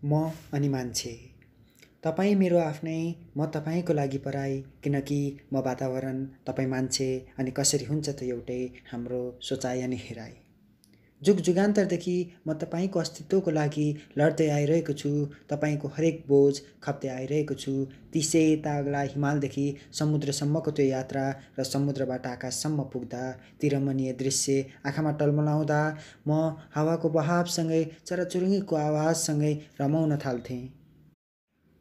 म अनि मान्छे। तपाईँ मेरो आफ्नै, म तपाईँको लागि पराई, किनकि म वातावरण, तपाईँ मान्छे, अनि कसरी हुन्छ त एउटै हाम्रो सोचाइ अनि हेराइ। जुग जुगान्तरदेखि म तपाईँको अस्तित्वको लागि लड्दै आइरहेको छु। तपाईँको हरेक बोझ खप्दै आइरहेको छु। ती सेता अग्ला हिमालदेखि समुद्रसम्मको त्यो यात्रा र समुद्रबाट आकाशसम्म पुग्दा ती रमणीय दृश्य आँखामा टल्मलाउँदा म हावाको बहावसँगै चराचुरुङ्गीको आवाजसँगै रमाउन थाल्थेँ।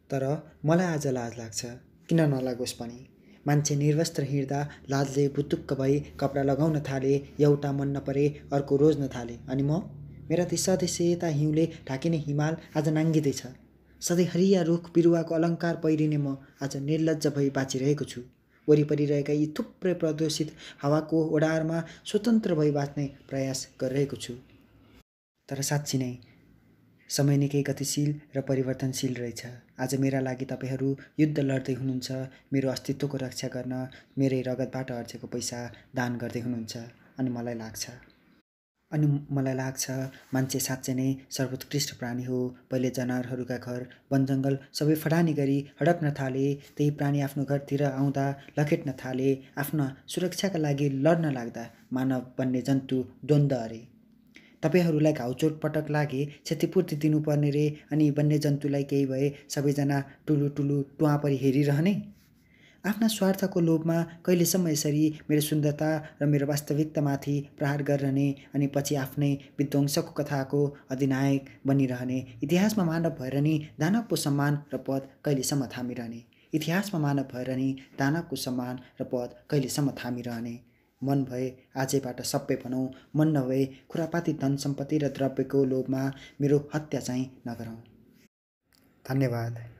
तर मलाई आज लाज लाग्छ। किन नलागोस् पनि। मान्छे निर्वस्त्र हिँड्दा लाजले बुतुक्क भई कपडा लगाउन थाले, एउटा मन नपरे अर्को रोज्न थाले। अनि म, मेरा ती सधैँ सेता हिउँले ढाकिने हिमाल आज नाङ्गिँदैछ। सधैँ हरिया रुख बिरुवाको अलङ्कार पहिरिने म आज निर्लज्ज भई बाँचिरहेको छु। वरिपरि रहेका यी थुप्रै प्रदूषित हावाको ओडारमा स्वतन्त्र भई बाँच्ने प्रयास गरिरहेको छु। तर साँच्ची नै समय निकै गतिशील र परिवर्तनशील रहेछ। आज मेरा लागि तपाईँहरू युद्ध लड्दै हुनुहुन्छ। मेरो अस्तित्वको रक्षा गर्न मेरै रगतबाट अर्जेको पैसा दान गर्दै हुनुहुन्छ। अनि मलाई लाग्छ मान्छे साँच्चै नै सर्वोत्कृष्ट प्राणी हो। पहिले जनावरहरूका घर वनजङ्गल सबै फडानी गरी हडप्न थाले। त्यही प्राणी आफ्नो घरतिर आउँदा लखेट्न थाले। आफ्ना सुरक्षाका लागि लड्न लाग्दा मानव बन्ने जन्तु द्वन्द्व अरे। तपाईँहरूलाई घाउचोट पटक लागे क्षतिपूर्ति दिनुपर्ने रे, अनि वन्यजन्तुलाई केही भए सबैजना टुलु टुलु टुवा परी हेरिरहने। आफ्ना स्वार्थको लोभमा कहिलेसम्म यसरी मेरो सुन्दरता र मेरो वास्तविकतामाथि प्रहार गरिरहने, अनि पछि आफ्नै विध्वंसको कथाको अधिनायक बनिरहने। इतिहासमा मानव भएर नि दानवको सम्मान र पद कहिलेसम्म थामिरहने। इतिहासमा मानव भएर नि दानवको सम्मान र पद कहिलेसम्म थामिरहने। मन भए आजैबाट सबै भनौँ, मन नभए खुरापाती धन सम्पत्ति र द्रव्यको लोभमा मेरो हत्या चाहिँ नगरौँ। धन्यवाद।